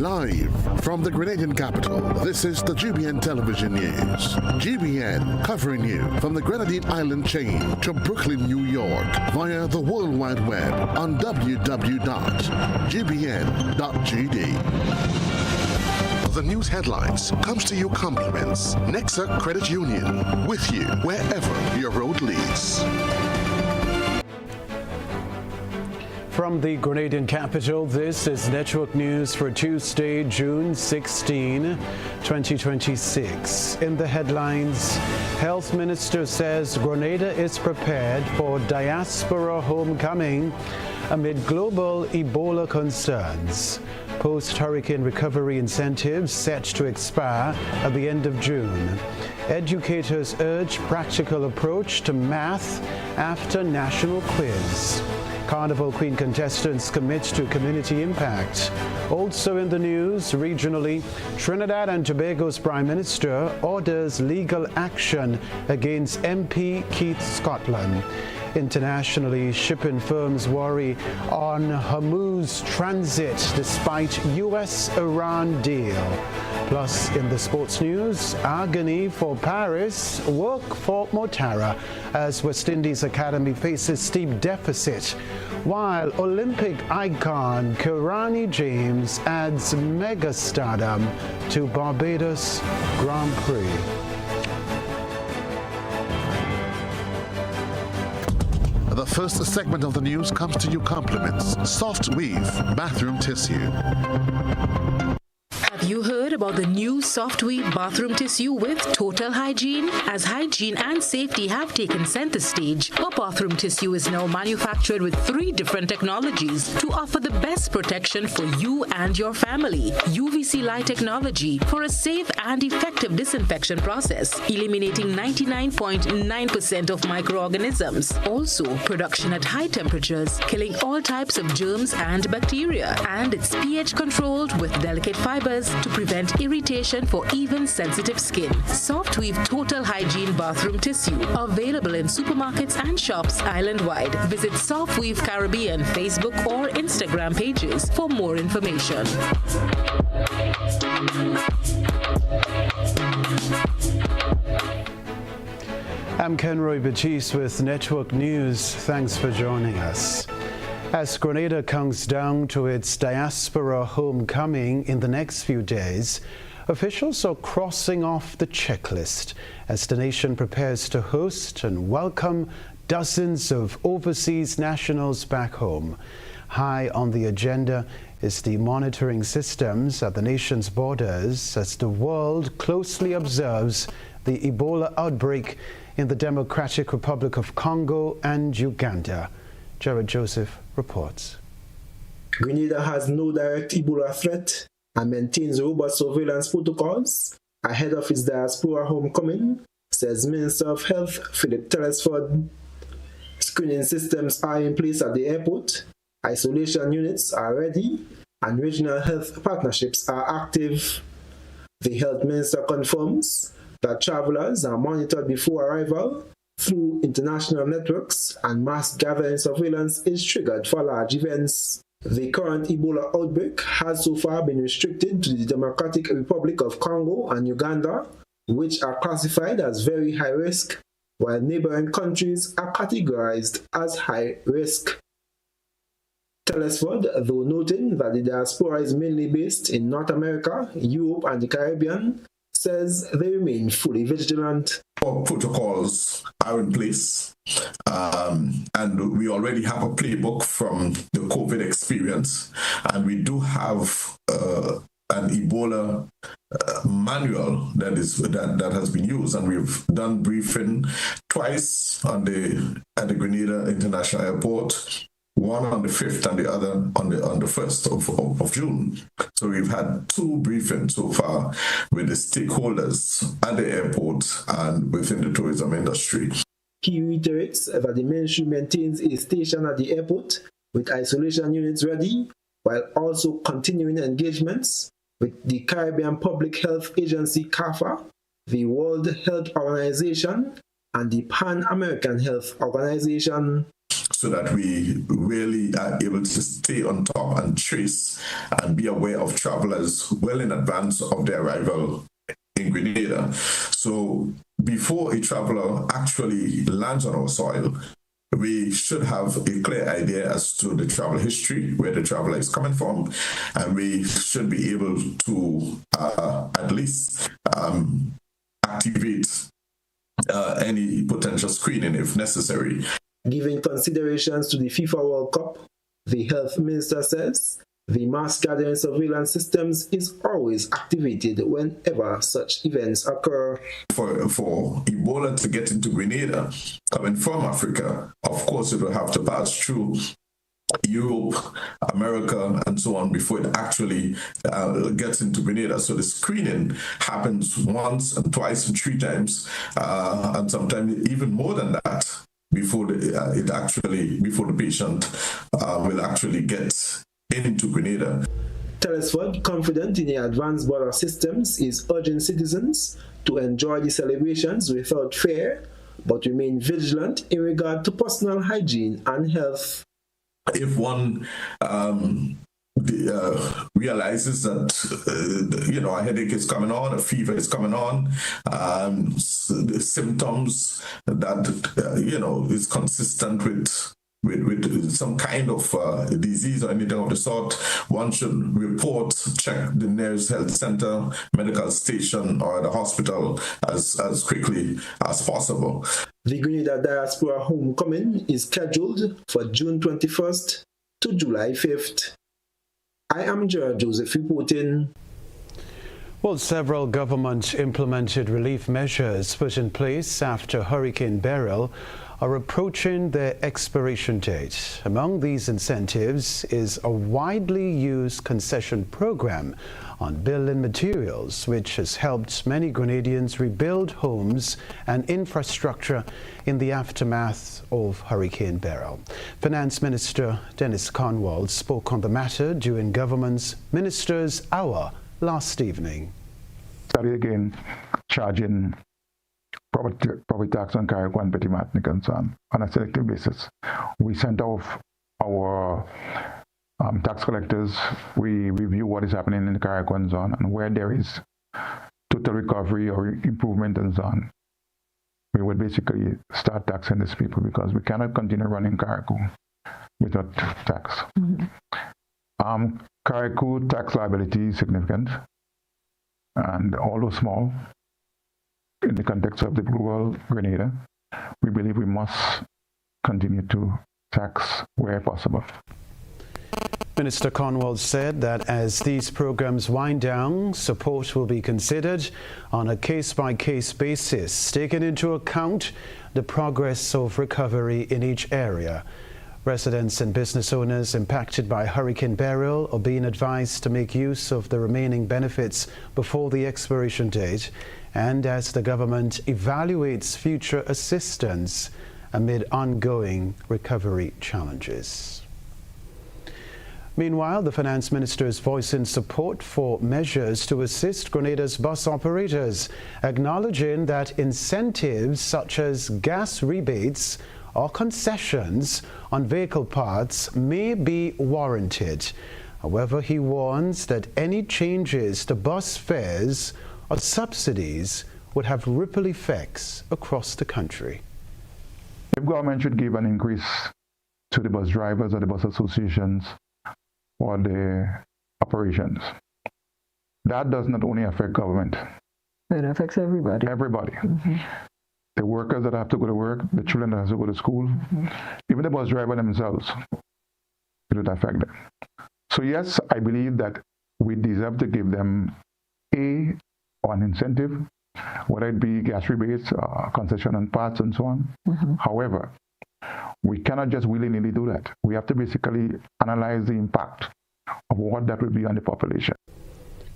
Live from the Grenadian capital, this is the GBN television news. GBN covering you from the Grenadine Island chain to Brooklyn, New York via the World Wide Web on www.gbn.gd. The news headlines comes to you compliments Nexa Credit Union, with you wherever your road leads. From the Grenadian capital, this is Network News for Tuesday, June 16, 2026. In the headlines, Health Minister says Grenada is prepared for diaspora homecoming amid global Ebola concerns. Post-hurricane recovery incentives set to expire at the end of June. Educators urge practical approach to math after national quiz. Carnival Queen contestants commit to community impact. Also in the news, regionally, Trinidad and Tobago's Prime Minister orders legal action against MP Keith Scotland. Internationally, shipping firms worry on Hormuz transit despite U.S.-Iran deal. Plus, in the sports news, agony for Paris, work for Motara as West Indies Academy faces steep deficit, while Olympic icon Kirani James adds mega stardom to Barbados Grand Prix. The first segment of the news comes to you compliments Soft Weave Bathroom Tissue. Have you heard about the new Soft Weave bathroom tissue with total hygiene? As hygiene and safety have taken center stage, our bathroom tissue is now manufactured with 3 different technologies to offer the best protection for you and your family. UVC light technology for a safe and effective disinfection process, eliminating 99.9% of microorganisms. Also, production at high temperatures, killing all types of germs and bacteria. And it's pH controlled with delicate fibers to prevent irritation for even sensitive skin. Soft Weave Total Hygiene Bathroom Tissue. Available in supermarkets and shops island-wide. Visit Soft Weave Caribbean Facebook or Instagram pages for more information. I'm Kenroy Baptiste with Network News. Thanks for joining us. As Grenada counts down to its diaspora homecoming in the next few days, officials are crossing off the checklist as the nation prepares to host and welcome dozens of overseas nationals back home. High on the agenda is the monitoring systems at the nation's borders as the world closely observes the Ebola outbreak in the Democratic Republic of Congo and Uganda. Jared Joseph reports. Grenada has no direct Ebola threat and maintains robust surveillance protocols ahead of its diaspora homecoming, says Minister of Health Philip Telesford. Screening systems are in place at the airport, isolation units are ready, and regional health partnerships are active. The Health Minister confirms that travelers are monitored before arrival through international networks, and mass gathering surveillance is triggered for large events. The current Ebola outbreak has so far been restricted to the Democratic Republic of Congo and Uganda, which are classified as very high risk, while neighboring countries are categorized as high risk. Telesford, though noting that the diaspora is mainly based in North America, Europe, and the Caribbean, says they remain fully vigilant. Our protocols are in place, and we already have a playbook from the COVID experience, and we do have an Ebola manual that has been used, and we've done briefing twice at the Grenada International Airport. One on the 5th and the other on the 1st of June. So we've had 2 briefings so far with the stakeholders at the airport and within the tourism industry. He reiterates that the ministry maintains a station at the airport with isolation units ready, while also continuing engagements with the Caribbean Public Health Agency CARPHA, the World Health Organization, and the Pan American Health Organization. so that we really are able to stay on top and trace and be aware of travelers well in advance of their arrival in Grenada. So before a traveler actually lands on our soil, we should have a clear idea as to the travel history, where the traveler is coming from, and we should be able to at least activate any potential screening if necessary. Giving considerations to the FIFA World Cup, the health minister says the mass gathering surveillance systems is always activated whenever such events occur. For Ebola to get into Grenada, coming from Africa, of course it will have to pass through Europe, America, and so on before it actually gets into Grenada. So the screening happens once and twice and 3 times, and sometimes even more than that before the patient will actually get into Grenada. Telesford, confident in the advanced border systems, is urging citizens to enjoy the celebrations without fear, but remain vigilant in regard to personal hygiene and health. If one realizes that a headache is coming on, a fever is coming on, the symptoms that is consistent with some kind of disease or anything of the sort, one should report, check the nearest health center, medical station, or the hospital as quickly as possible. The Grenada Diaspora Homecoming is scheduled for June 21st to July 5th. I am Gerard Joseph reporting. Well, several government-implemented relief measures put in place after Hurricane Beryl are approaching their expiration date. Among these incentives is a widely used concession program on building materials, which has helped many Grenadians rebuild homes and infrastructure in the aftermath of Hurricane Beryl. Finance Minister Dennis Cornwall spoke on the matter during government's Ministers' Hour last evening. Started again charging property tax on Carriacou and Petit Martinique and so on a selective basis. We sent off our tax collectors. We review what is happening in the Carriacou zone, and where there is total recovery or improvement and so on, we would basically start taxing these people, because we cannot continue running Carriacou without tax. Carriacou tax liability is significant, and although small, in the context of the rural Grenada, we believe we must continue to tax where possible. Minister Cornwall said that as these programs wind down, support will be considered on a case-by-case basis, taking into account the progress of recovery in each area. Residents and business owners impacted by Hurricane Beryl are being advised to make use of the remaining benefits before the expiration date, and as the government evaluates future assistance amid ongoing recovery challenges. Meanwhile, the Finance Minister is voicing support for measures to assist Grenada's bus operators, acknowledging that incentives such as gas rebates or concessions on vehicle parts may be warranted. However, he warns that any changes to bus fares or subsidies would have ripple effects across the country. The government should give an increase to the bus drivers or the bus associations or the operations. That does not only affect government. It affects everybody. Everybody. Mm-hmm. The workers that have to go to work, the children that have to go to school, even the bus driver themselves, it would affect them. So yes, I believe that we deserve to give them an incentive, whether it be gas rebates, concession on parts and so on. However, we cannot just willy-nilly do that. We have to basically analyze the impact of what that will be on the population.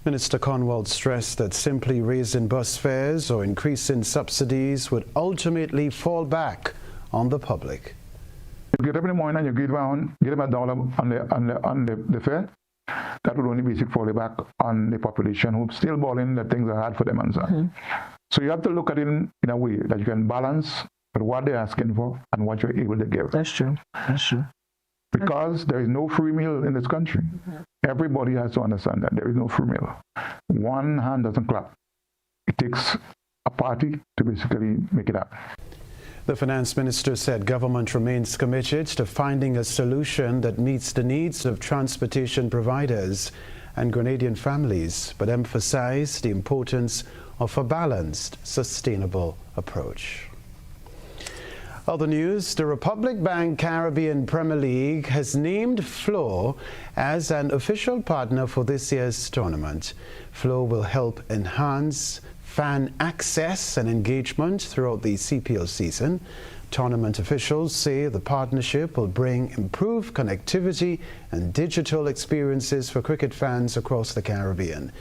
Minister Cornwall stressed that simply raising bus fares or increasing subsidies would ultimately fall back on the public. You get up in the morning and you give them $1 on the fare, that would only basically fall back on the population who's still balling that things are hard for them and so on. So you have to look at it in a way that you can balance but what they're asking for and what you're able to give. That's true. That's true. Because there is no free meal in this country. Everybody has to understand that there is no free meal. One hand doesn't clap. It takes a party to basically make it happen. The finance minister said government remains committed to finding a solution that meets the needs of transportation providers and Grenadian families, but emphasized the importance of a balanced, sustainable approach. Other news, the Republic Bank Caribbean Premier League has named Flow as an official partner for this year's tournament. Flow will help enhance fan access and engagement throughout the CPL season. Tournament officials say the partnership will bring improved connectivity and digital experiences for cricket fans across the Caribbean.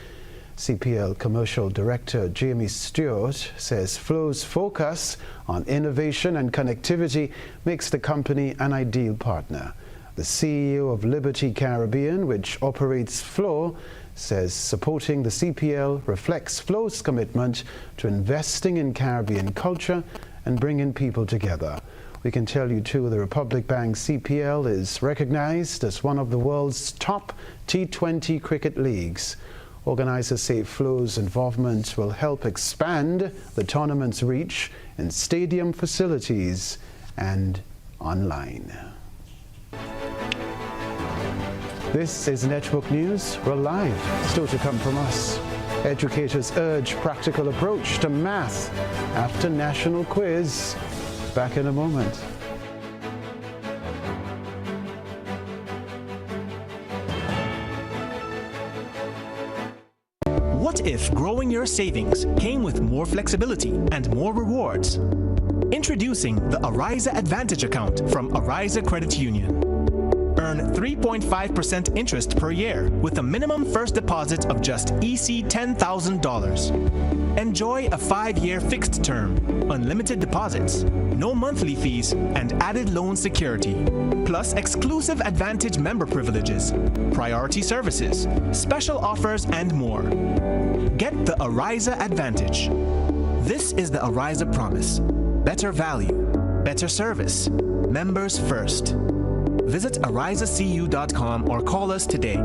CPL Commercial Director Jamie Stewart says Flow's focus on innovation and connectivity makes the company an ideal partner. The CEO of Liberty Caribbean, which operates Flow, says supporting the CPL reflects Flow's commitment to investing in Caribbean culture and bringing people together. We can tell you too, the Republic Bank CPL is recognized as one of the world's top T20 cricket leagues. Organizers say Flow's involvement will help expand the tournament's reach in stadium facilities and online. This is Network News. We're live. Still to come from us. Educators urge practical approach to math after national quiz. Back in a moment. What if growing your savings came with more flexibility and more rewards? Introducing the Ariza Advantage account from Ariza Credit Union. Earn 3.5% interest per year with a minimum first deposit of just EC $10,000. Enjoy a 5-year fixed term, unlimited deposits, no monthly fees, and added loan security. Plus exclusive Advantage member privileges, priority services, special offers, and more. Get the Ariza Advantage. This is the Ariza Promise. Better value, better service, members first. Visit arizacu.com or call us today.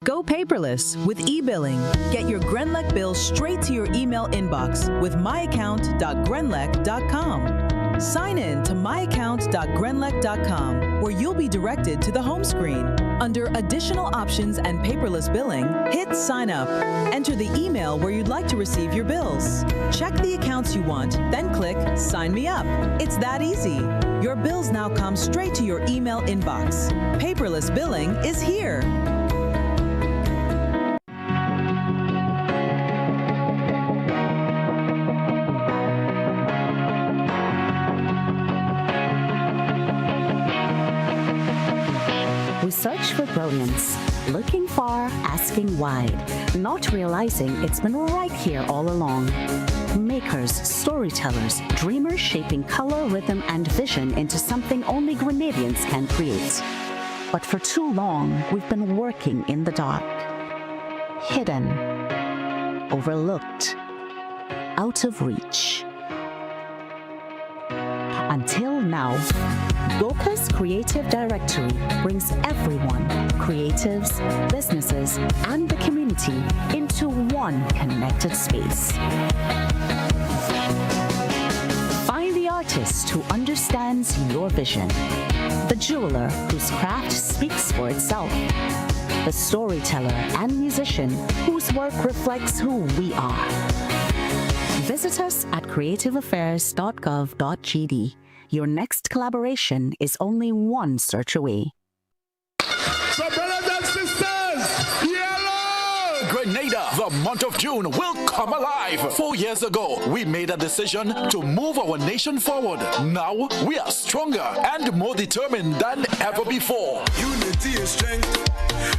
Go paperless with e-billing. Get your Grenlec bill straight to your email inbox with myaccount.grenlec.com. Sign in to myaccount.grenlec.com, where you'll be directed to the home screen. Under Additional Options and Paperless Billing, hit Sign Up. Enter the email where you'd like to receive your bills. Check the accounts you want, then click Sign Me Up. It's that easy. Your bills now come straight to your email inbox. Paperless billing is here. We search for brilliance, looking far, asking wide, not realizing it's been right here all along. Makers, storytellers, dreamers shaping color, rhythm, and vision into something only Grenadians can create. But for too long, we've been working in the dark, hidden, overlooked, out of reach. Until now, Goka's Creative Directory brings everyone, creatives, businesses, and the community into one connected space. Find the artist who understands your vision, the jeweler whose craft speaks for itself, the storyteller and musician whose work reflects who we are. Visit us at creativeaffairs.gov.gd. Your next collaboration is only one search away. So brothers and sisters, yellow! Grenada, the month of June will come alive. 4 years ago, we made a decision to move our nation forward. Now, we are stronger and more determined than ever before. Unity is strength,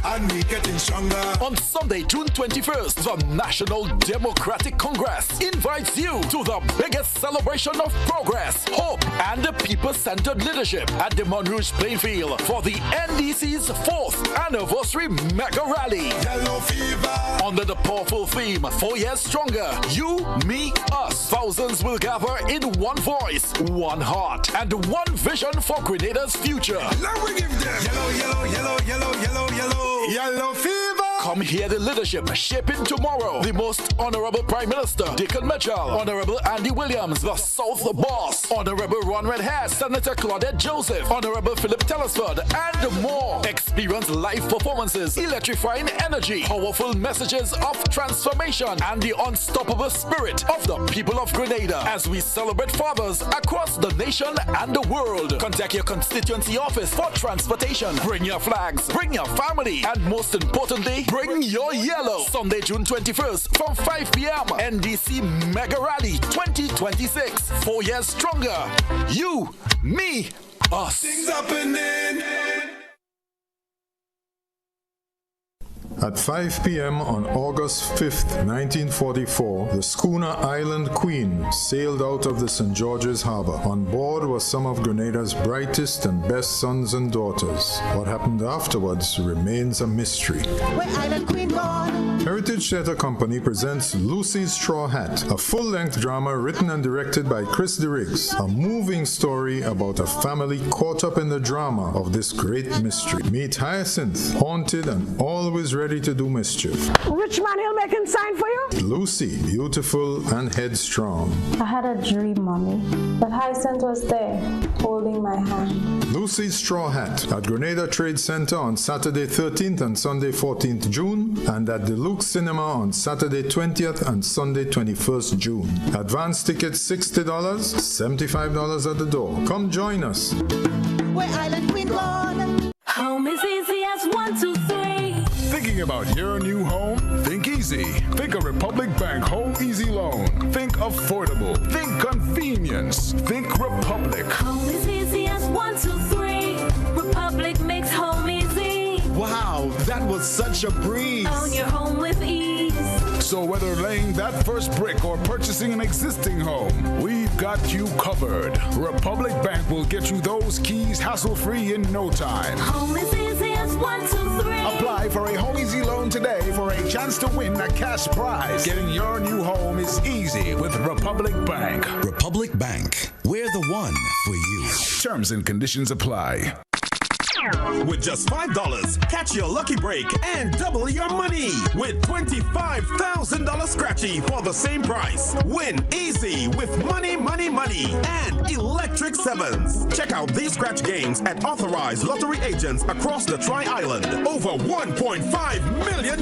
and we getting stronger. On Sunday, June 21st, the National Democratic Congress invites you to the biggest celebration of progress, hope, and people-centered leadership at the Monrouge Playfield for the NDC's 4th anniversary mega rally. Yellow fever. Under the powerful theme, 4 years stronger, you, me, us. Thousands will gather in one voice, one heart, and one vision for Grenada's future. Now we give them yellow, yellow, yellow, yellow, yellow, yellow, yellow fever. Come hear the leadership shaping tomorrow. The Most Honorable Prime Minister, Dickon Mitchell, Honorable Andy Williams, the South Boss, Honorable Ron Redhair, Senator Claudette Joseph, Honorable Philip Telesford, and more. Experience live performances, electrifying energy, powerful messages of transformation, and the unstoppable spirit of the people of Grenada as we celebrate fathers across the nation and the world. Contact your constituency office for transportation. Bring your flags, bring your family, and most importantly, bring your yellow. Sunday, June 21st from 5 p.m. NDC Mega Rally 2026. 4 years stronger. You, me, us. Things happening. At 5 p.m. on August 5th, 1944, the schooner Island Queen sailed out of the St. George's Harbor. On board were some of Grenada's brightest and best sons and daughters. What happened afterwards remains a mystery. Where Island Queen gone? Heritage Theatre Company presents Lucy's Straw Hat, a full-length drama written and directed by Chris DeRiggs, a moving story about a family caught up in the drama of this great mystery. Meet Hyacinth, haunted and always ready to do mischief. Rich man, he'll make him sign for you? Lucy, beautiful and headstrong. I had a dream, Mommy, that Hyacinth was there, holding my hand. Lucy's Straw Hat at Grenada Trade Center on Saturday 13th and Sunday 14th June, and at the Luke Cinema on Saturday 20th and Sunday 21st June. Advance tickets $60, $75 at the door. Come join us. Where Island Queen gone? Home is easy as 1, 2, 3. Thinking about your new home? Think easy. Think of Republic Bank Home Easy Loan. Think affordable. Think convenience. Think Republic. Home is easy as 1, 2, 3. Republic makes home easy. Wow, that was such a breeze. Own your home with ease. So whether laying that first brick or purchasing an existing home, we've got you covered. Republic Bank will get you those keys hassle-free in no time. Home is easy as 1, 2, 3. Apply for a Home Easy Loan today for a chance to win a cash prize. Getting your new home is easy with Republic Bank. Republic Bank, we're the one for you. Terms and conditions apply. With just $5, catch your lucky break and double your money with $25,000 scratchy for the same price. Win easy with money, money, money and electric sevens. Check out these scratch games at authorized lottery agents across the Tri-Island. Over $1.5 million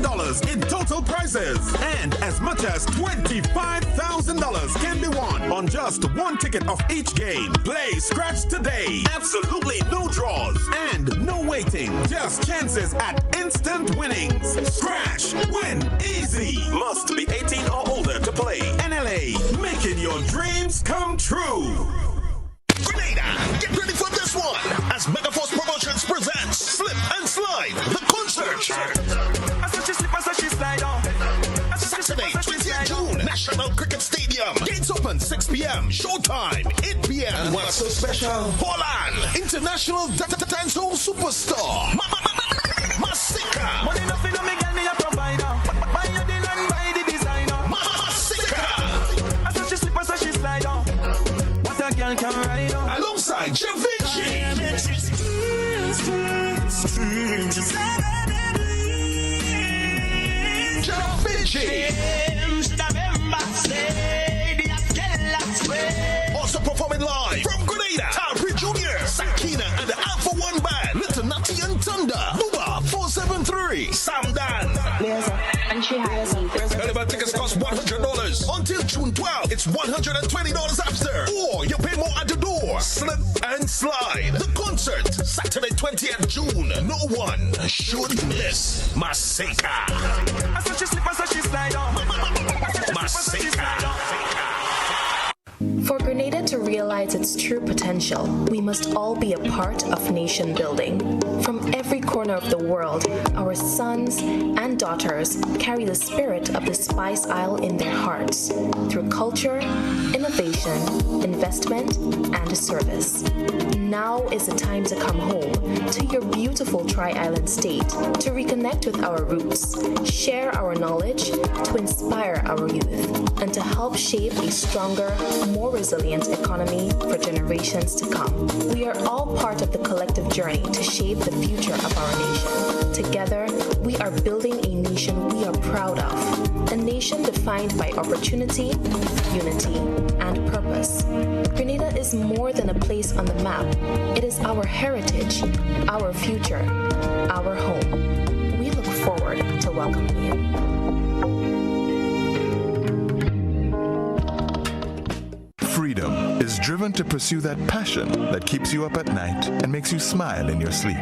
in total prizes and as much as $25,000 can be won on just one ticket of each game. Play scratch today. Absolutely no draws and no waiting, just chances at instant winnings. Scratch, win, easy. Must be 18 or older to play. NLA, making your dreams come true. Grenada, get ready for this one as Megaforce Promotions presents Slip and Slide, the concert. Saturday, 20th June, National Cricket Stadium. Gates open 6 p.m. Showtime 8 p.m. And what's so special? Holland, international dancehall superstar Masika. Money nothing to make me a provider. Buy your deal and buy the designer. Masika. I saw she slip, I saw she slide on. What a girl can ride on. Alongside Javinci. Also performing live from Grenada, Tari Jr., Sakina and the Alpha One Band, Little Natty and Thunder, Buba 473, Sam Dan. And she has Early bird tickets cost $100 until June 12th. It's $120 after, or you pay more at the door. Slip and Slide, the concert, Saturday 20th June. No one should miss. Masika. I saw she slip, I saw she slide on. Masika. For Grenada to realize its true potential, we must all be a part of nation building. From every every corner of the world, our sons and daughters carry the spirit of the Spice Isle in their hearts through culture, innovation, investment, and service. Now is the time to come home to your beautiful Tri-Island state, to reconnect with our roots, share our knowledge, to inspire our youth, and to help shape a stronger, more resilient economy for generations to come. We are all part of the collective journey to shape the future of our nation. Together, we are building a nation we are proud of, a nation defined by opportunity, unity, and purpose. Grenada is more than a place on the map. It is our heritage, our future, our home. We look forward to welcoming you. Freedom is driven to pursue that passion that keeps you up at night and makes you smile in your sleep.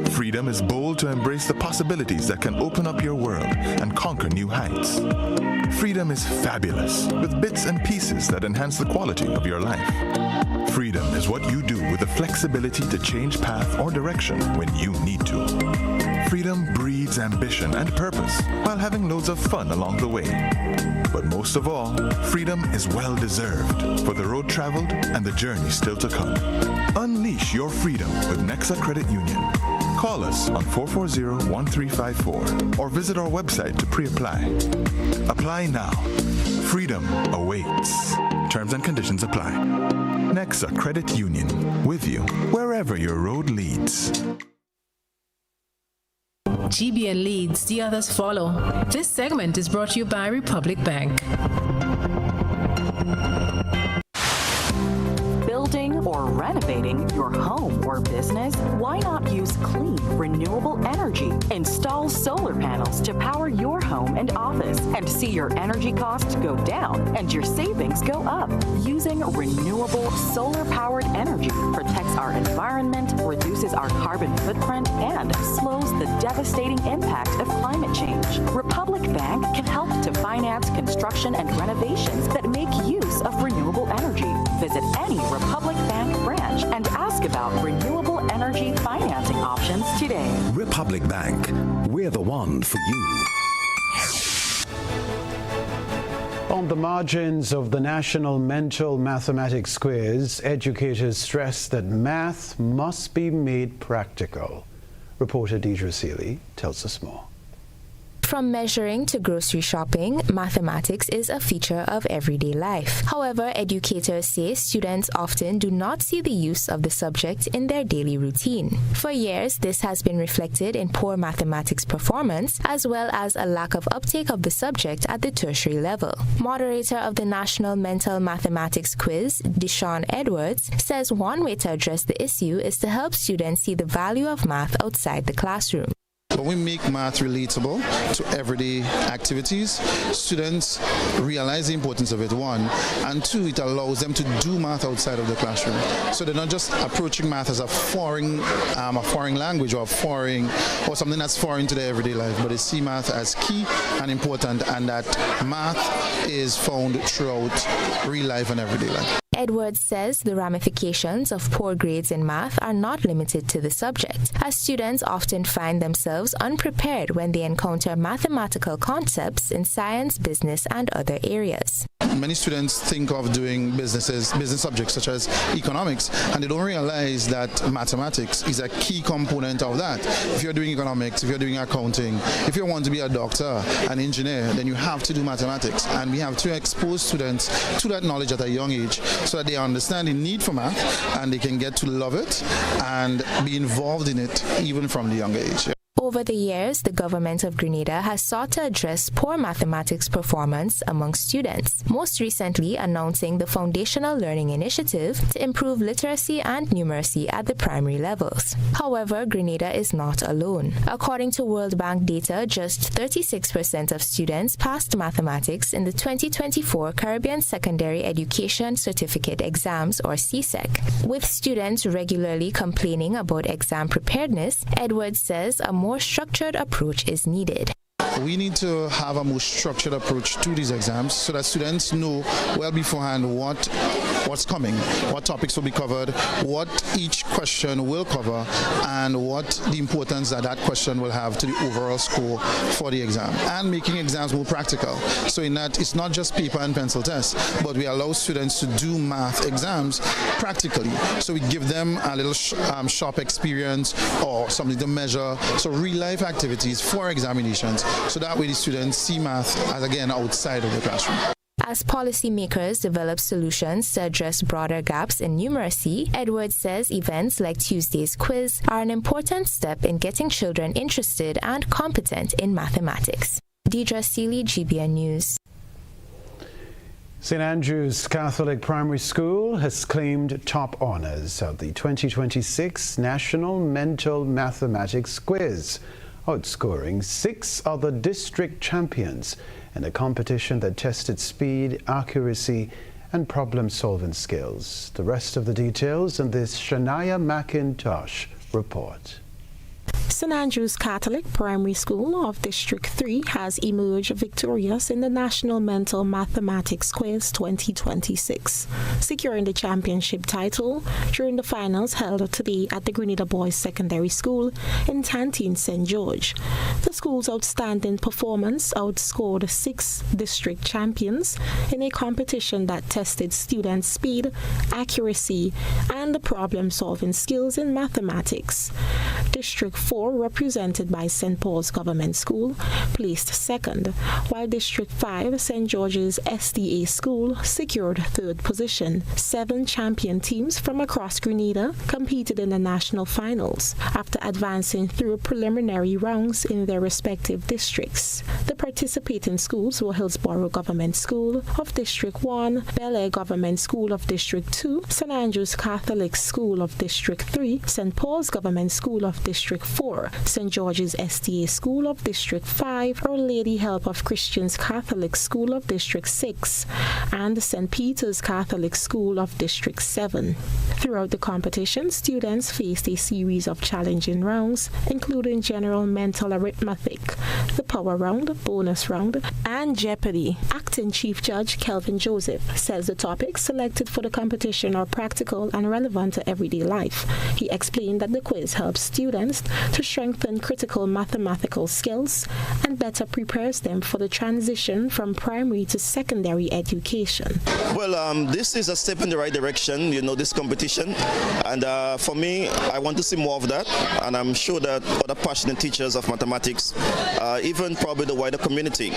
Freedom is bold to embrace the possibilities that can open up your world and conquer new heights. Freedom is fabulous, with bits and pieces that enhance the quality of your life. Freedom is what you do with the flexibility to change path or direction when you need to. Freedom breeds ambition and purpose while having loads of fun along the way. But most of all, freedom is well-deserved for the road traveled and the journey still to come. Unleash your freedom with Nexa Credit Union. Call us on 440-1354 or visit our website to pre-apply. Apply now. Freedom awaits. Terms and conditions apply. Nexa Credit Union, with you wherever your road leads. GBN leads, the others follow. This segment is brought to you by Republic Bank. Building or renovating your home or business? Why not use clean, renewable energy? Install solar panels to power your home and office and see your energy costs go down and your savings go up. Using renewable solar-powered energy protects our environment, reduces our carbon footprint, and slows the devastating impact of climate change. Republic Bank can help to finance construction and renovations that make use of renewable energy. Visit any Republic Bank branch and ask about renewable energy financing options today. Republic Bank, we're the one for you. On the margins of the National Mental Mathematics Quiz, educators stress that math must be made practical. Reporter Deidre Seeley tells us more. From measuring to grocery shopping, mathematics is a feature of everyday life. However, educators say students often do not see the use of the subject in their daily routine. For years, this has been reflected in poor mathematics performance, as well as a lack of uptake of the subject at the tertiary level. Moderator of the National Mental Mathematics Quiz, Deshaun Edwards, says one way to address the issue is to help students see the value of math outside the classroom. When we make math relatable to everyday activities, students realize the importance of it, one, and two, it allows them to do math outside of the classroom. So they're not just approaching math as a foreign language or something that's foreign to their everyday life, but they see math as key and important, and that math is found throughout real life and everyday life. Edwards says the ramifications of poor grades in math are not limited to the subject, as students often find themselves unprepared when they encounter mathematical concepts in science, business, and other areas. Many students think of doing business subjects such as economics, and they don't realize that mathematics is a key component of that. If you're doing economics, if you're doing accounting, if you want to be a doctor, an engineer, then you have to do mathematics. And we have to expose students to that knowledge at a young age so that they understand the need for math and they can get to love it and be involved in it even from the younger age. Over the years, the government of Grenada has sought to address poor mathematics performance among students, most recently announcing the Foundational Learning Initiative to improve literacy and numeracy at the primary levels. However, Grenada is not alone. According to World Bank data, just 36% of students passed mathematics in the 2024 Caribbean Secondary Education Certificate Exams, or CSEC. With students regularly complaining about exam preparedness, Edwards says a more structured approach is needed. we need to have a more structured approach to these exams so that students know well beforehand what's coming, what topics will be covered, what each question will cover, and what the importance that question will have to the overall score for the exam, and making exams more practical. So in that, it's not just paper and pencil tests, but we allow students to do math exams practically. So we give them a little shop experience or something to measure, so real-life activities for examinations, so that way the students see math as, again, outside of the classroom. As policymakers develop solutions to address broader gaps in numeracy, Edwards says events like Tuesday's quiz are an important step in getting children interested and competent in mathematics. Deidre Seeley, GBN News. St. Andrew's Catholic Primary School has claimed top honors of the 2026 National Mental Mathematics Quiz, outscoring 6 other district champions in a competition that tested speed, accuracy, and problem-solving skills. The rest of the details in this Shania McIntosh report. St. Andrew's Catholic Primary School of District 3 has emerged victorious in the National Mental Mathematics Quiz 2026, securing the championship title during the finals held today at the Grenada Boys Secondary School in Tantine, St. George. The school's outstanding performance outscored 6 district champions in a competition that tested students' speed, accuracy, and the problem-solving skills in mathematics. District 4, represented by St. Paul's Government School, placed second, while District 5, St. George's SDA School, secured third position. 7 champion teams from across Grenada competed in the national finals after advancing through preliminary rounds in their respective districts. The participating schools were Hillsborough Government School of District 1, Bel Air Government School of District 2, St. Andrew's Catholic School of District 3, St. Paul's Government School of District 4, St. George's SDA School of District 5, Our Lady Help of Christians Catholic School of District 6, and St. Peter's Catholic School of District 7. Throughout the competition, students faced a series of challenging rounds, including general mental arithmetic, the power round, bonus round, and Jeopardy. Acting Chief Judge Kelvin Joseph says the topics selected for the competition are practical and relevant to everyday life. He explained that the quiz helps students to strengthen critical mathematical skills and better prepares them for the transition from primary to secondary education. Well, this is a step in the right direction, this competition. And for me, I want to see more of that. And I'm sure that other passionate teachers of mathematics, even probably the wider community,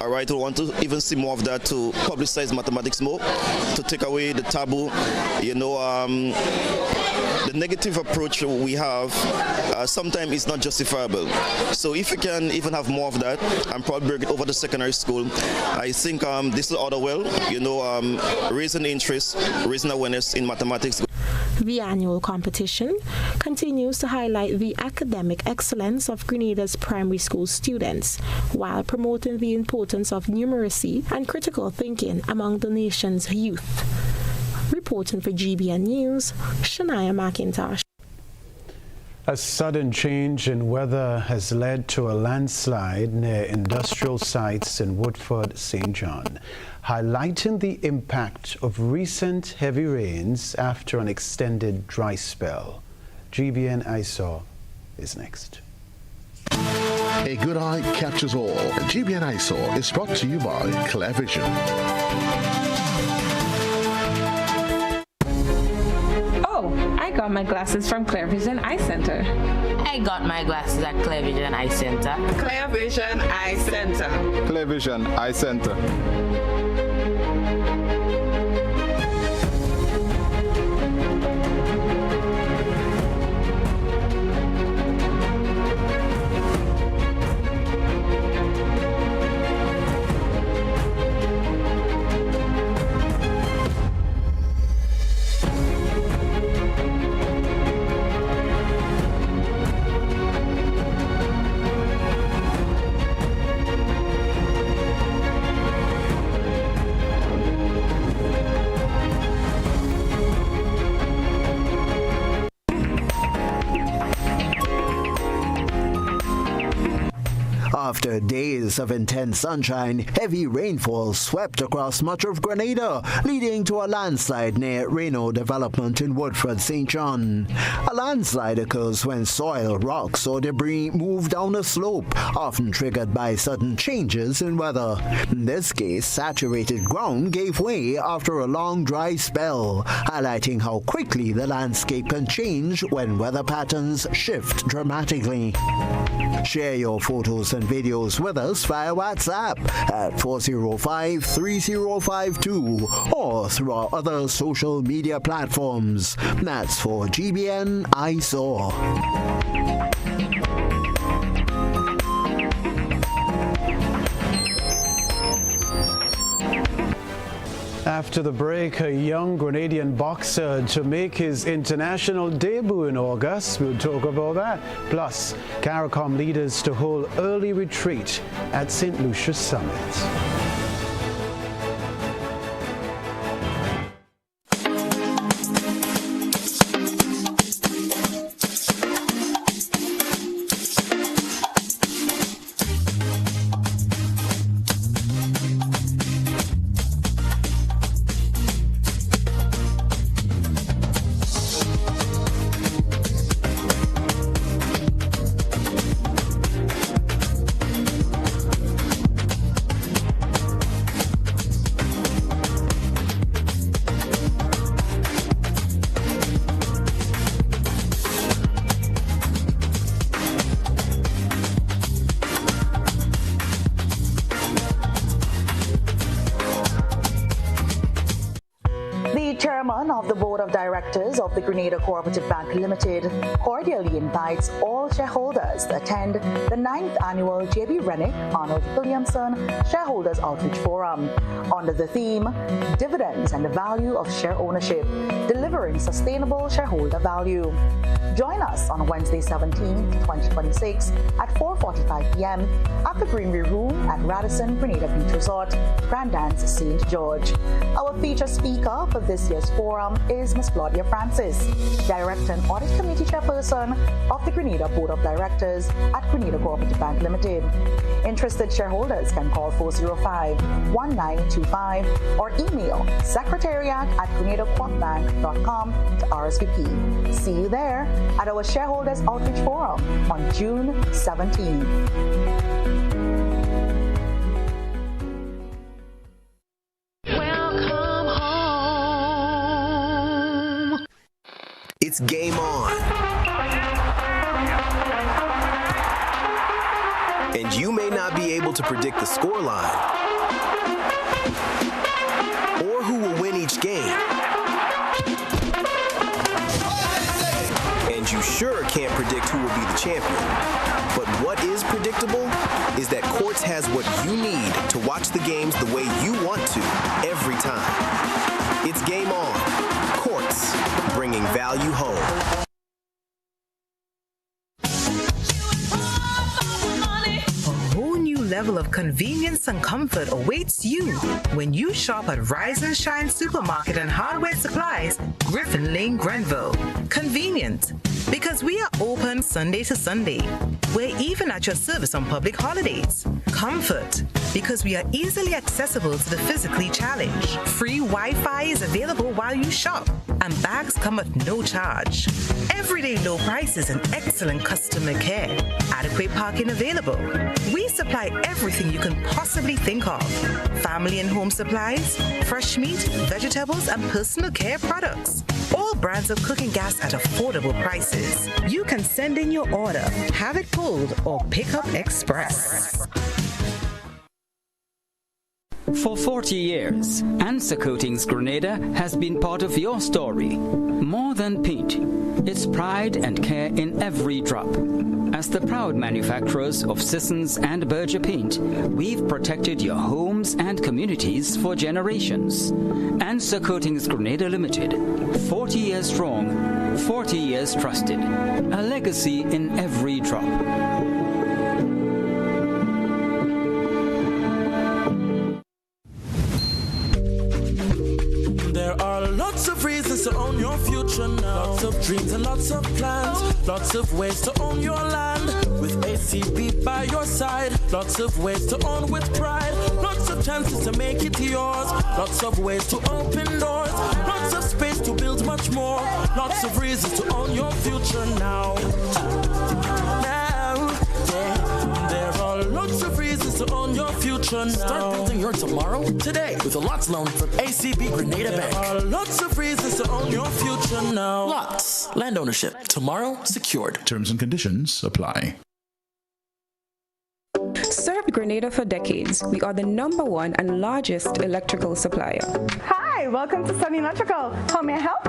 all right, will want to even see more of that to publicize mathematics more, to take away the taboo, the negative approach we have sometimes is not justifiable. So if we can even have more of that and probably bring it over to secondary school, I think this will order well, raising interest, raising awareness in mathematics. The annual competition continues to highlight the academic excellence of Grenada's primary school students while promoting the importance of numeracy and critical thinking among the nation's youth. Reporting for GBN News, Shania McIntosh. A sudden change in weather has led to a landslide near industrial sites in Woodford, St. John, highlighting the impact of recent heavy rains after an extended dry spell. GBN ISO is next. A good eye catches all. GBN ISO is brought to you by Clear Vision. I got my glasses from Clear Vision Eye Center. I got my glasses at Clear Vision Eye Center. Clear Vision Eye Center. Clear Vision Eye Center. After days of intense sunshine, heavy rainfall swept across much of Grenada, leading to a landslide near Reno Development in Woodford, St. John. A landslide occurs when soil, rocks, or debris move down a slope, often triggered by sudden changes in weather. In this case, saturated ground gave way after a long dry spell, highlighting how quickly the landscape can change when weather patterns shift dramatically. Share your photos and videos with us via WhatsApp at 405-3052 or through our other social media platforms. That's for GBN I Saw. After the break, a young Grenadian boxer to make his international debut in August. We'll talk about that. Plus, CARICOM leaders to hold early retreat at St. Lucia's Summit. Of the Board of Directors of the Grenada Cooperative Bank Limited cordially invites all shareholders to attend the 9th Annual J.B. Rennick Arnold Williamson Shareholders Outreach Forum under the theme Dividends and the Value of Share Ownership, Delivering Sustainable Shareholder Value. Join us on Wednesday 17, 2026 at 4:45 p.m. at the Greenway Room at Radisson Grenada Beach Resort, Grandans, St. George. Our featured speaker for this year's forum is Ms. Claudia Francis, Director and Audit Committee Chairperson of the Grenada Board of Directors at Grenada Cooperative Bank Limited. Interested shareholders can call 405-1925 or email secretariat@grenadacoopbank.com to RSVP. See you there at our Shareholders Outreach Forum on June 17th. It's game on. And you may not be able to predict the scoreline or who will win each game. And you sure can't predict who will be the champion. But what is predictable is that Quartz has what you need to watch the games the way you want to every time. It's game on. Quartz, bringing value home. A whole new level of convenience and comfort awaits you when you shop at Rise and Shine Supermarket and Hardware Supplies, Griffin Lane, Grenville. Convenient, because we are open Sunday to Sunday. We're even at your service on public holidays. Comfort, because we are easily accessible to the physically challenged. Free Wi-Fi is available while you shop, and bags come at no charge. Everyday low prices and excellent customer care. Adequate parking available. We supply everything you can possibly think of. Family and home supplies, fresh meat, vegetables, and personal care products. All brands of cooking gas at affordable prices. You can send in your order, have it pulled, or pick up express. For 40 years, Answer Coatings Grenada has been part of your story. More than paint, it's pride and care in every drop. As the proud manufacturers of Sissons and Berger paint, we've protected your homes and communities for generations. Answer Coatings Grenada Limited, 40 years strong, 40 years trusted. A legacy in every drop. There are lots of reasons to own your your future now. Lots of dreams and lots of plans, lots of ways to own your land. With ACB by your side, lots of ways to own with pride. Lots of chances to make it yours, lots of ways to open doors. Lots of space to build much more, lots of reasons to own your future now. There are lots of reasons to own your future now. Start building your tomorrow today with a Lots loan from ACB Grenada Bank. There are lots of reasons to own your future now. Lots. Land ownership. Tomorrow secured. Terms and conditions apply. Served Grenada for decades, we are the #1 and largest electrical supplier. Hi, welcome to Sunny Electrical. How may I help?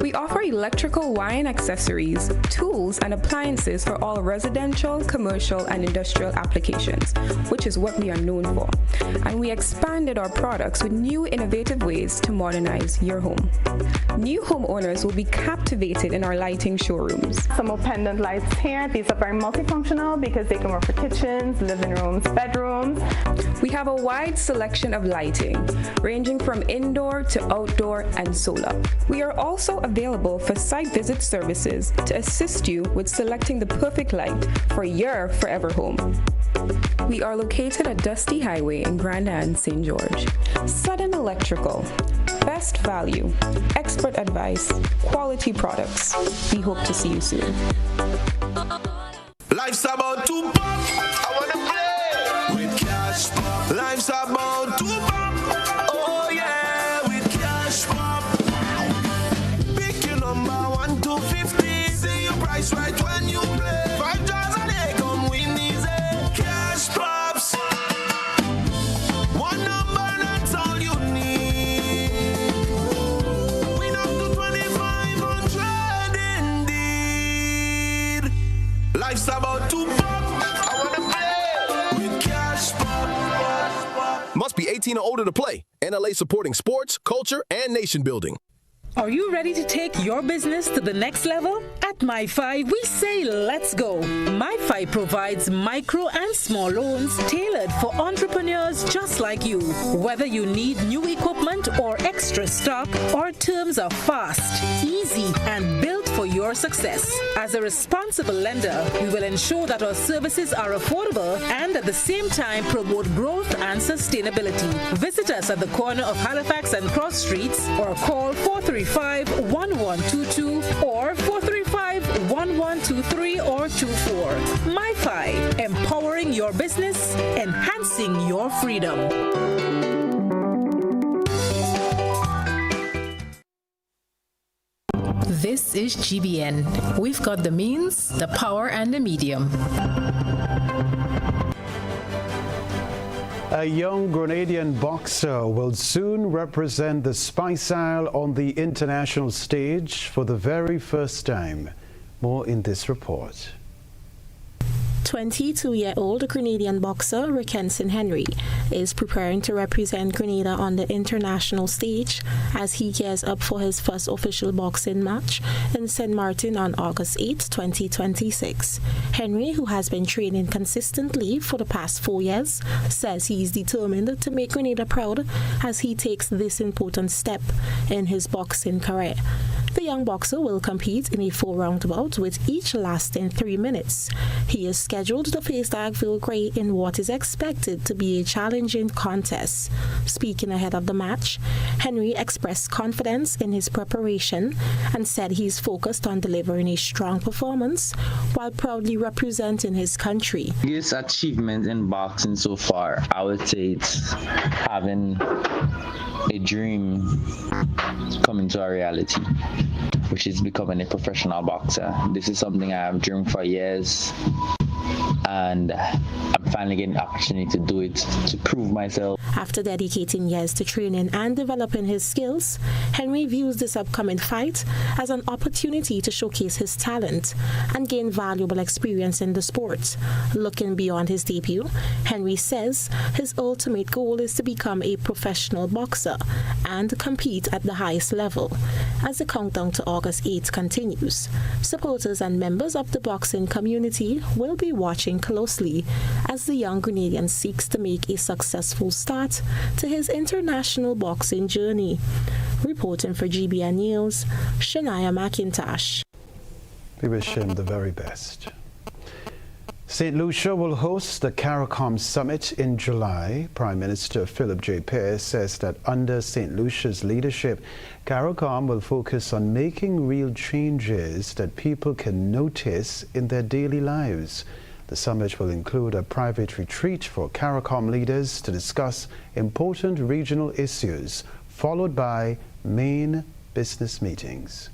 We offer electrical wiring accessories, tools, and appliances for all residential, commercial, and industrial applications, which is what we are known for. And we expanded our products with new innovative ways to modernize your home. New homeowners will be captivated in our lighting showrooms. Some more pendant lights here. These are very multifunctional because they can work for kitchens, living rooms, bedrooms. We have a wide selection of lighting, ranging from indoor to outdoor and solar. We are also available for site visit services to assist you with selecting the perfect light for your forever home. We are located at Dusty Highway in Grand Anne, St. George. Sudden Electrical. Best value, expert advice, quality products. We hope to see you soon. Life's about to pop. I wanna play with cash pop. Life's about to pop. Oh yeah, with cash pop. Pick your number 1 to 50. See your price right when you play. 5 jars a day, come win easy. Cash pops. One number, that's all you need. Win up to 2,500 indeed. Life's about to pop. Must be 18 or older to play. NLA supporting sports, culture, and nation building. Are you ready to take your business to the next level? At MyFi, we say let's go. MyFi provides micro and small loans tailored for entrepreneurs just like you. Whether you need new equipment or extra stock, our terms are fast, easy, and built for your success. As a responsible lender, we will ensure that our services are affordable and at the same time promote growth and sustainability. Visit us at the corner of Halifax and Cross Streets or call 435-1122 or 435-1123 or 24. MyFi, empowering your business, enhancing your freedom. This is GBN. We've got the means, the power, and the medium. A young Grenadian boxer will soon represent the Spice Isle on the international stage for the very first time. More in this report. 22-year-old Grenadian boxer Rickenson Henry is preparing to represent Grenada on the international stage as he gears up for his first official boxing match in St. Martin on August 8, 2026. Henry, who has been training consistently for the past 4 years, says he is determined to make Grenada proud as he takes this important step in his boxing career. The young boxer will compete in a 4-round bout with each lasting 3 minutes. He is scheduled to face Dagville Gray in what is expected to be a challenging contest. Speaking ahead of the match, Henry expressed confidence in his preparation and said he is focused on delivering a strong performance while proudly representing his country. Biggest achievement in boxing so far, I would say it's having a dream coming to a reality, which is becoming a professional boxer. This is something I have dreamed for years, and I'm finally getting the opportunity to do it, to prove myself. After dedicating years to training and developing his skills, Henry views this upcoming fight as an opportunity to showcase his talent and gain valuable experience in the sport. Looking beyond his debut, Henry says his ultimate goal is to become a professional boxer and compete at the highest level. As the countdown to August 8 continues, supporters and members of the boxing community will be watching closely as as the young Grenadian seeks to make a successful start to his international boxing journey. Reporting for GBN News, Shania McIntosh. We wish him the very best. St. Lucia will host the CARICOM Summit in July. Prime Minister Philip J. Pearce says that under St. Lucia's leadership, CARICOM will focus on making real changes that people can notice in their daily lives. The summit will include a private retreat for CARICOM leaders to discuss important regional issues, followed by main business meetings.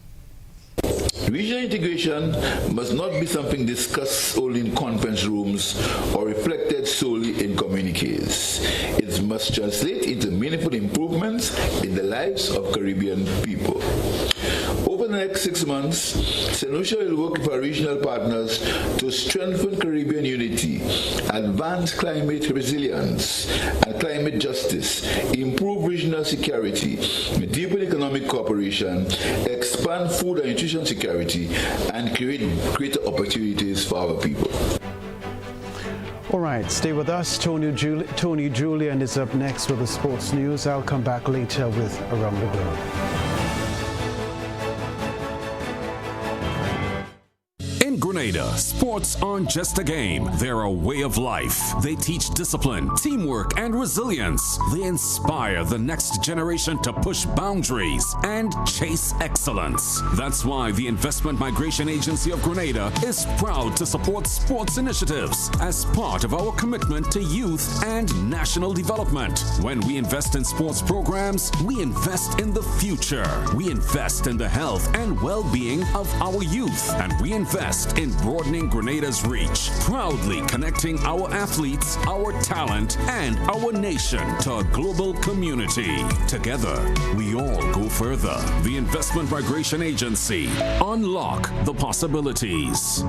Regional integration must not be something discussed only in conference rooms or reflected solely in communiques. It must translate into meaningful improvements in the lives of Caribbean people. Over the next 6 months, St. Lucia will work with our regional partners to strengthen Caribbean unity, advance climate resilience and climate justice, improve regional security, deepen economic cooperation, expand food and nutrition security, and create greater opportunities for our people. All right, stay with us. Tony Julian is up next with the sports news. I'll come back later with Around the Globe. Grenada, sports aren't just a game, they're a way of life. They teach discipline, teamwork, and resilience. They inspire the next generation to push boundaries and chase excellence. That's why the Investment Migration Agency of Grenada is proud to support sports initiatives as part of our commitment to youth and national development. When we invest in sports programs, we invest in the future. We invest in the health and well-being of our youth, and we invest in broadening Grenada's reach, proudly connecting our athletes, our talent, and our nation to a global community. Together, we all go further. The Investment Migration Agency. Unlock the possibilities.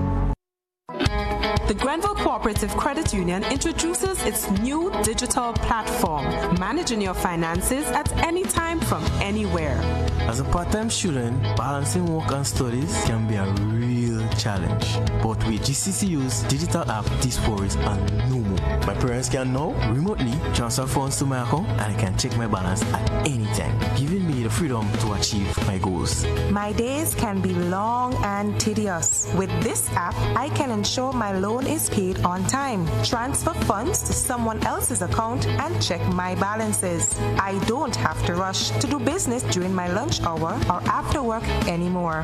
The Grenville Cooperative Credit Union introduces its new digital platform, managing your finances at any time from anywhere. As a part-time student, balancing work and studies can be a real challenge. But with GCCU's digital app, these worries are no more. My parents can now remotely transfer funds to my account and I can check my balance at any time, giving me the freedom to achieve my goals. My days can be long and tedious. With this app, I can ensure my loan is paid on time, transfer funds to someone else's account, and check my balances. I don't have to rush to do business during my lunch hour or after work anymore.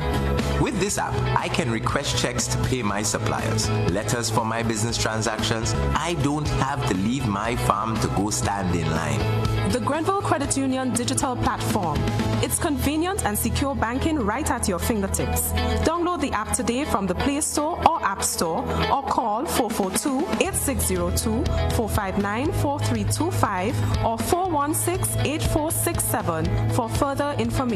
With this app, I can request checks to pay my suppliers, letters for my business transactions. I don't have to leave my farm to go stand in line. The Grenville Credit Union digital platform. It's convenient and secure banking right at your fingertips. Download the app today from the Play Store or App Store, or call 442-8602, 459-4325, or 416-8467 for further information.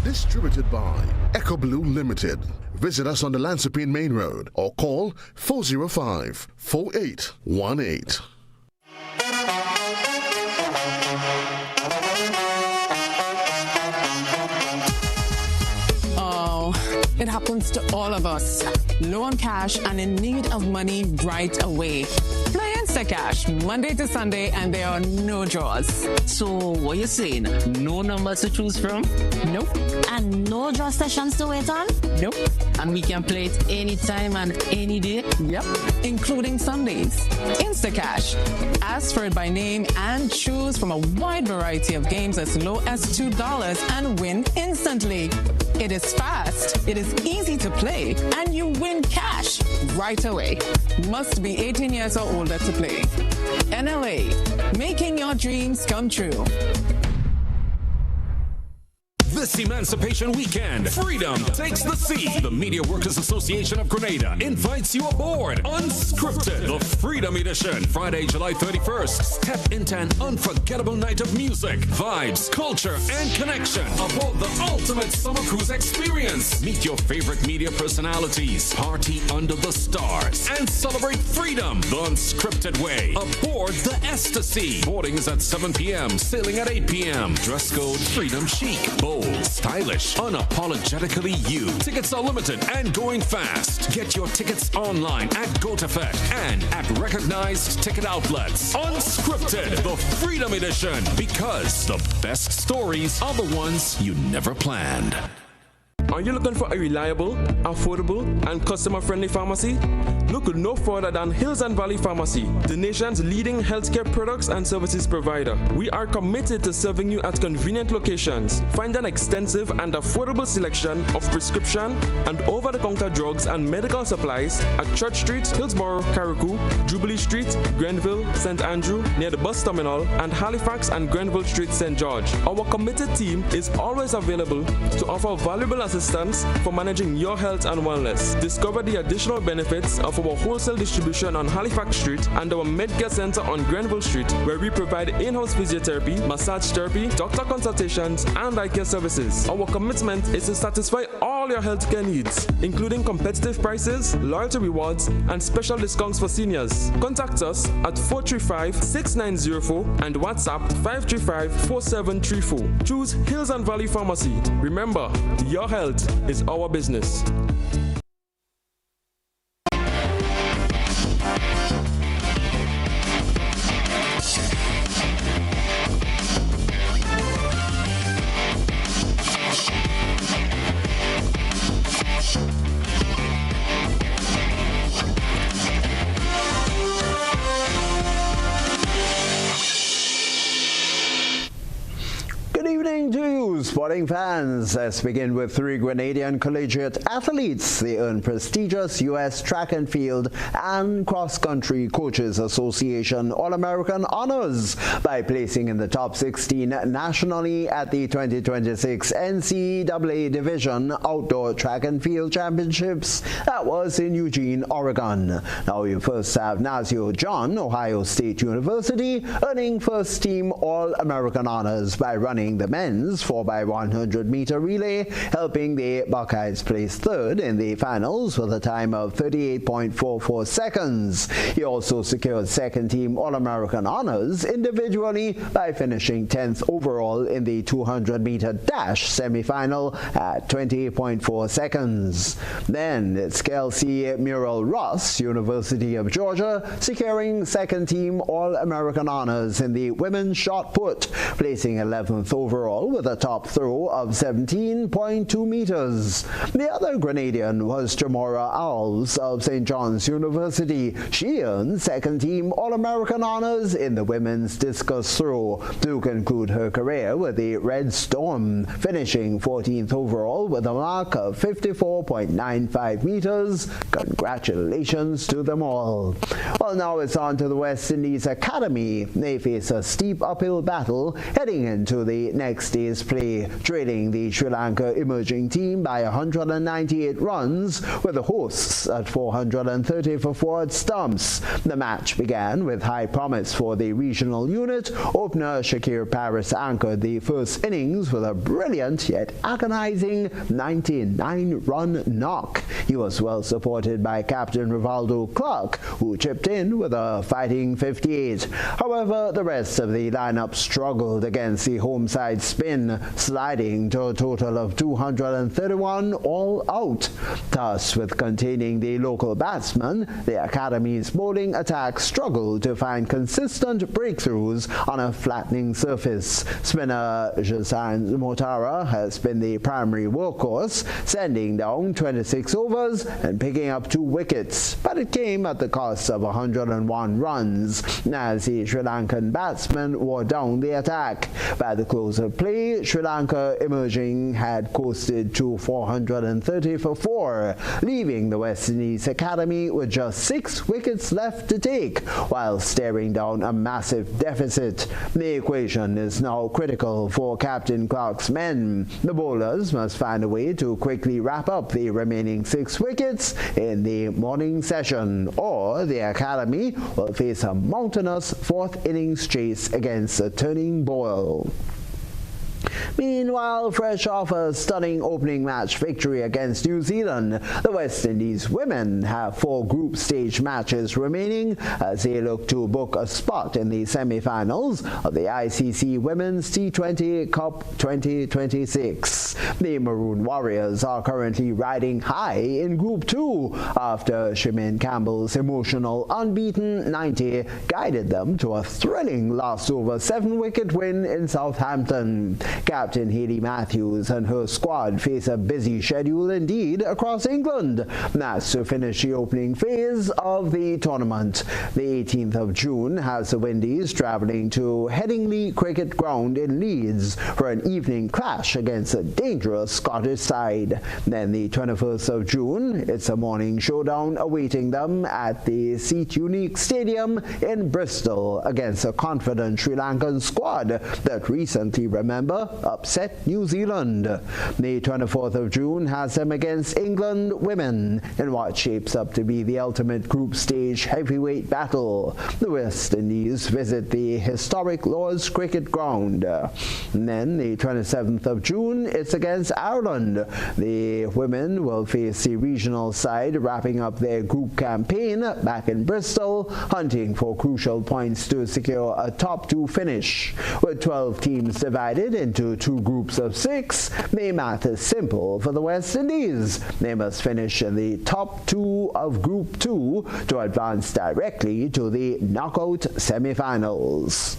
Distributed by Echo Blue Limited. Visit us on the Lansopine Main Road or call 405-4818. It happens to all of us. Low on cash and in need of money right away. Play Instacash Monday to Sunday and there are no draws. So what you saying? No numbers to choose from? Nope. And no draw sessions to wait on? Nope. And we can play it anytime and any day? Yep. Including Sundays. Instacash. Ask for it by name and choose from a wide variety of games as low as $2 and win instantly. It is fast, it is easy to play, and you win cash right away. Must be 18 years or older to play. NLA, making your dreams come true. This Emancipation Weekend, Freedom takes the sea. The Media Workers Association of Grenada invites you aboard Unscripted, the Freedom Edition. Friday, July 31st. Step into an unforgettable night of music, vibes, culture, and connection aboard the ultimate summer cruise experience. Meet your favorite media personalities, party under the stars, and celebrate freedom the unscripted way aboard the Ecstasy. Boarding is at 7 p.m., sailing at 8 p.m. Dress code Freedom Chic. Bold, stylish, unapologetically you. Tickets are limited and going fast. Get your tickets online at GoToFet and at recognized ticket outlets. Unscripted, the Freedom Edition, because the best stories are the ones you never planned. Are you looking for a reliable, affordable, and customer-friendly pharmacy? Look no further than Hills and Valley Pharmacy, the nation's leading healthcare products and services provider. We are committed to serving you at convenient locations. Find an extensive and affordable selection of prescription and over-the-counter drugs and medical supplies at Church Street, Hillsborough, Carriacou, Jubilee Street, Grenville, St. Andrew, near the bus terminal, and Halifax and Grenville Street, St. George. Our committed team is always available to offer valuable assistance for managing your health and wellness. Discover the additional benefits of our wholesale distribution on Halifax Street and our Medcare Center on Grenville Street, where we provide in-house physiotherapy, massage therapy, doctor consultations, and eye care services. Our commitment is to satisfy all your healthcare needs, including competitive prices, loyalty rewards, and special discounts for seniors. Contact us at 435-6904 and WhatsApp 535-4734. Choose Hills and Valley Pharmacy. Remember, your health is our business. Sporting fans, let's begin with 3 Grenadian collegiate athletes. They earned prestigious U.S. Track and Field and Cross Country Coaches Association All-American honors by placing in the top 16 nationally at the 2026 NCAA Division Outdoor Track and Field Championships. That was in Eugene, Oregon. Now we first have Nazio John, Ohio State University, earning first team All-American honors by running the men's 4x100 meter relay, helping the Buckeyes place third in the finals with a time of 38.44 seconds. He also secured second team All-American honors individually by finishing 10th overall in the 200 meter dash semifinal at 20.4 seconds. Then it's Kelsey Muriel Ross, University of Georgia, securing second team All-American honors in the women's shot put, placing 11th overall with a top throw of 17.2 meters. The other Grenadian was Jamora Alves of St. John's University. She earned second team All-American honors in the women's discus throw to conclude her career with the Red Storm, finishing 14th overall with a mark of 54.95 meters. Congratulations to them all. Well, now it's on to the West Indies Academy. They face a steep uphill battle heading into the next day's play, trailing the Sri Lanka emerging team by 198 runs, with the hosts at 430 for 4 stumps. The match began with high promise for the regional unit. Opener Shakir Paris anchored the first innings with a brilliant yet agonizing 99-run knock. He was well supported by captain Rivaldo Clark, who chipped in with a fighting 58. However, the rest of the lineup struggled against the home side spin, sliding to a total of 231 all out. Thus, with containing the local batsman, the Academy's bowling attack struggled to find consistent breakthroughs on a flattening surface. Spinner Jasan Motara has been the primary workhorse, sending down 26 overs and picking up 2 wickets, but it came at the cost of 101 runs as the Sri Lankan batsman wore down the attack. By the close close of play, Sri Lanka emerging had coasted to 430 for 4, leaving the West Indies Academy with just 6 wickets left to take, while staring down a massive deficit. The equation is now critical for Captain Clark's men. The bowlers must find a way to quickly wrap up the remaining 6 wickets in the morning session, or the Academy will face a mountainous 4th innings chase against a turning Boyle. Meanwhile, fresh off a stunning opening match victory against New Zealand, the West Indies women have 4 group stage matches remaining as they look to book a spot in the semi-finals of the ICC Women's T20 Cup 2026. The Maroon Warriors are currently riding high in Group 2 after Shimin Campbell's emotional unbeaten 90 guided them to a thrilling last over 7-wicket win in Southampton. Captain Hayley Matthews and her squad face a busy schedule indeed across England. That's to finish the opening phase of the tournament. The 18th of June has the Windies travelling to Headingley Cricket Ground in Leeds for an evening clash against a dangerous Scottish side. Then the 21st of June, it's a morning showdown awaiting them at the Seat Unique Stadium in Bristol against a confident Sri Lankan squad that recently, remember, upset New Zealand. The 24th of June has them against England women in what shapes up to be the ultimate group stage heavyweight battle. The West Indies visit the historic Lord's Cricket Ground. And then the 27th of June, it's against Ireland. The women will face the regional side wrapping up their group campaign back in Bristol, hunting for crucial points to secure a top 2 finish. With 12 teams divided into 2 groups of 6, the math is simple for the West Indies. They must finish in the top 2 of Group 2 to advance directly to the knockout semi-finals.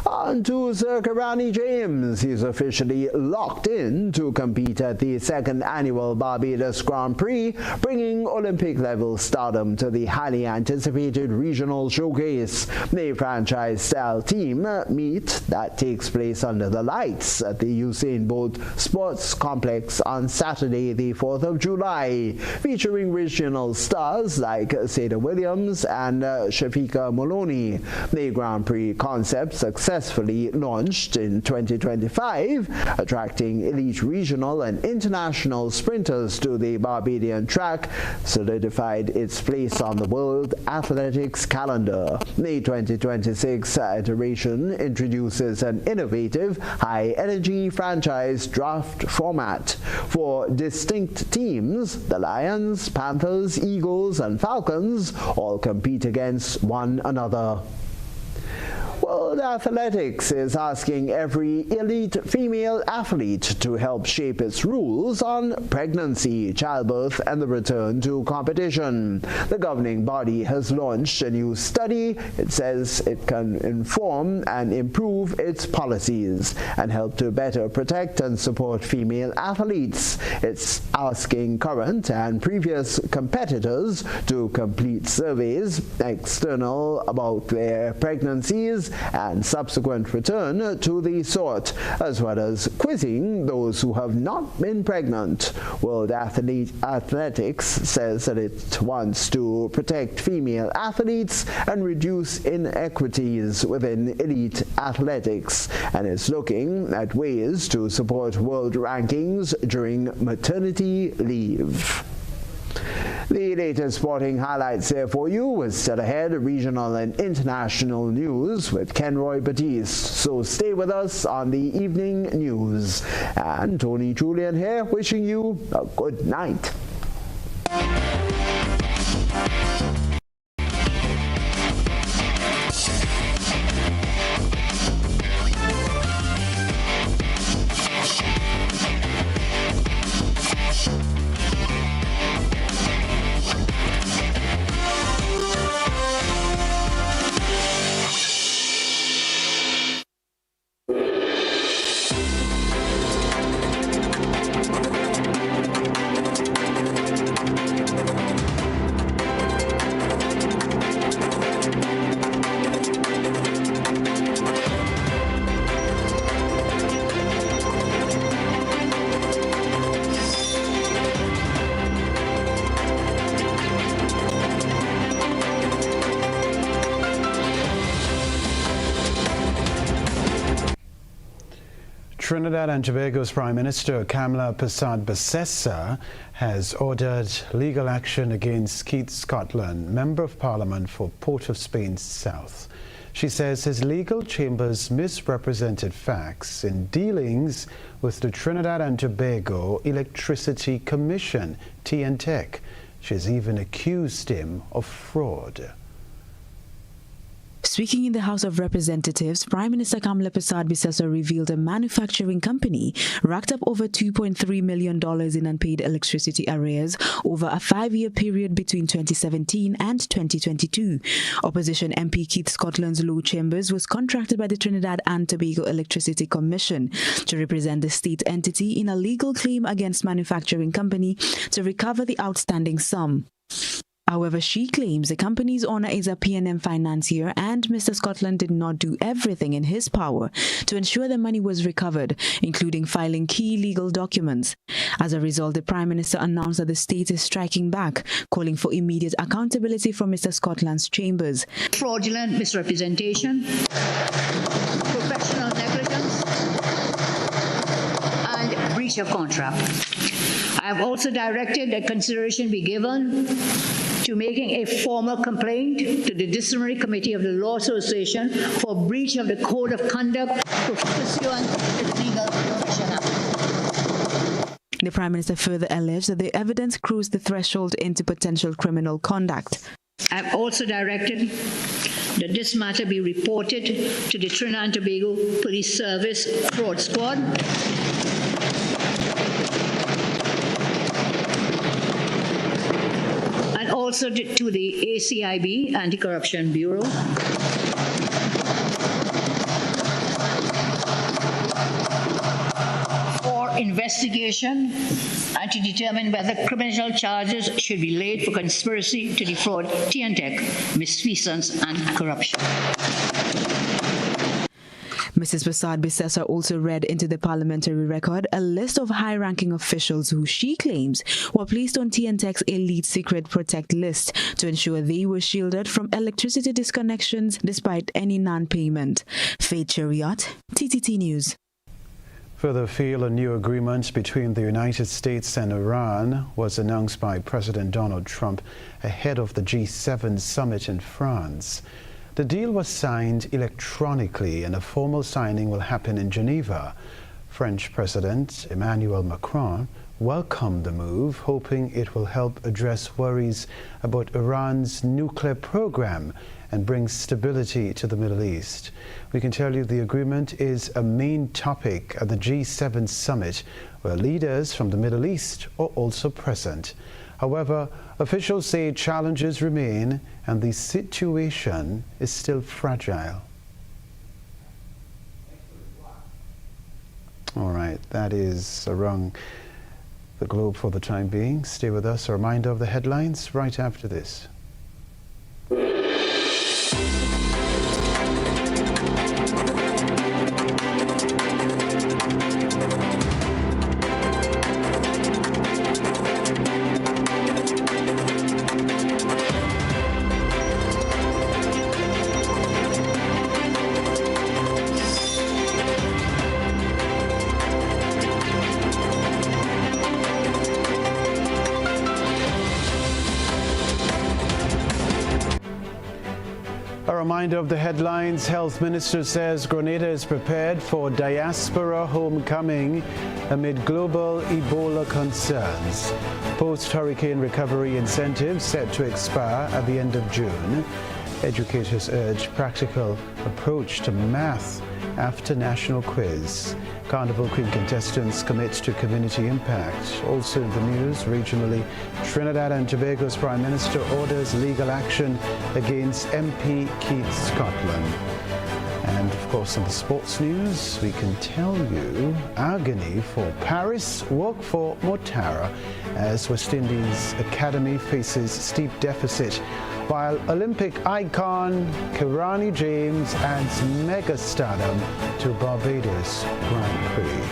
On to Sir Kirani James. He's officially locked in to compete at the 2nd annual Barbados Grand Prix, bringing Olympic-level stardom to the highly anticipated regional showcase. The franchise-style team meet that takes place under the lights at the Usain Bolt Sports Complex on Saturday, the 4th of July, featuring regional stars like Seda Williams and Shafiqa Maloney. The Grand Prix concept successfully launched in 2025, attracting elite regional and international sprinters to the Barbadian track, solidified its place on the World Athletics calendar. The 2026 iteration introduces an innovative, high-energy franchise draft format. For distinct teams, the Lions, Panthers, Eagles, and Falcons all compete against one another. World Athletics is asking every elite female athlete to help shape its rules on pregnancy, childbirth, and the return to competition. The governing body has launched a new study. It says it can inform and improve its policies and help to better protect and support female athletes. It's asking current and previous competitors to complete surveys external about their pregnancies and subsequent return to the sort, as well as quizzing those who have not been pregnant. World Athletics says that it wants to protect female athletes and reduce inequities within elite athletics, and is looking at ways to support world rankings during maternity leave. The latest sporting highlights there for you was set ahead regional and international news with Kenroy Baptiste. So stay with us on the evening news. And Tony Julian here wishing you a good night. Trinidad and Tobago's Prime Minister Kamla Persad-Bissessar has ordered legal action against Keith Scotland, Member of Parliament for Port of Spain South. She says his legal chambers misrepresented facts in dealings with the Trinidad and Tobago Electricity Commission, TNTEC. She has even accused him of fraud. Speaking in the House of Representatives, Prime Minister Kamla Persad-Bissessar revealed a manufacturing company racked up over $2.3 million in unpaid electricity arrears over a 5-year period between 2017 and 2022. Opposition MP Keith Scotland's Low Chambers was contracted by the Trinidad and Tobago Electricity Commission to represent the state entity in a legal claim against manufacturing company to recover the outstanding sum. However, she claims the company's owner is a PNM financier and Mr. Scotland did not do everything in his power to ensure the money was recovered, including filing key legal documents. As a result, the Prime Minister announced that the state is striking back, calling for immediate accountability from Mr. Scotland's chambers. Fraudulent misrepresentation, professional negligence, and breach of contract. I have also directed that consideration be given to making a formal complaint to the Disciplinary Committee of the Law Association for breach of the Code of Conduct pursuant to the Legal Profession Act. The Prime Minister further alleged that the evidence crossed the threshold into potential criminal conduct. I have also directed that this matter be reported to the Trinidad and Tobago Police Service Fraud Squad, also to the ACIB, Anti-Corruption Bureau, for investigation and to determine whether criminal charges should be laid for conspiracy to defraud TNTEC, misfeasance and corruption. Mrs. Persad-Bissessar also read into the parliamentary record a list of high-ranking officials who she claims were placed on TNTEC's Elite Secret Protect list to ensure they were shielded from electricity disconnections despite any non-payment. Faith Chariot, TTT News. Further afield, a new agreement between the United States and Iran was announced by President Donald Trump ahead of the G7 summit in France. The deal was signed electronically and a formal signing will happen in Geneva. French President Emmanuel Macron welcomed the move, hoping it will help address worries about Iran's nuclear program and bring stability to the Middle East. We can tell you the agreement is a main topic at the G7 summit, where leaders from the Middle East are also present. However, officials say challenges remain and the situation is still fragile. All right, that is around the globe for the time being. Stay with us. A reminder of the headlines right after this. A reminder of the headlines. Health Minister says Grenada is prepared for diaspora homecoming amid global Ebola concerns. Post-hurricane recovery incentives set to expire at the end of June. Educators urge practical approach to math after national quiz. Carnival Queen contestants commit to community impact. Also in the news, regionally, Trinidad and Tobago's Prime Minister orders legal action against MP Keith Scotland. And of course, in the sports news, we can tell you agony for Paris, work for Motara as West Indies Academy faces steep deficit, while Olympic icon Kirani James adds mega stardom to Barbados Grand Prix.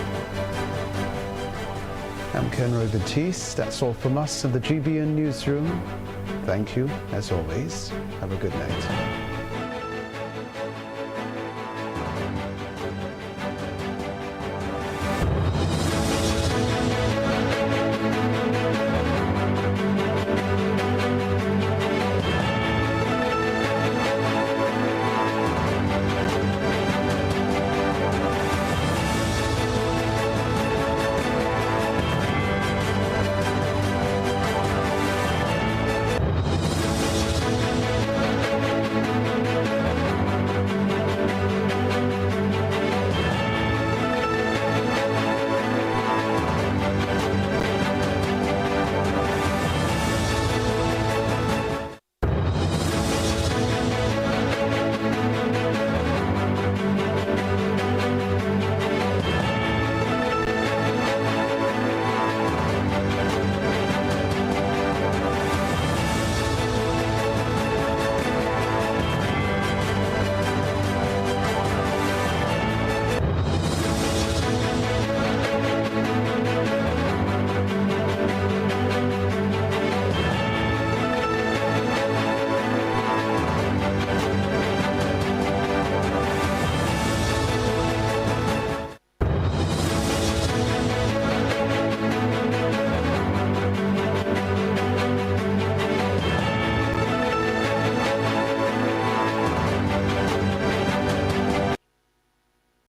I'm Kenroy Baptiste. That's all from us in the GBN newsroom. Thank you, as always. Have a good night.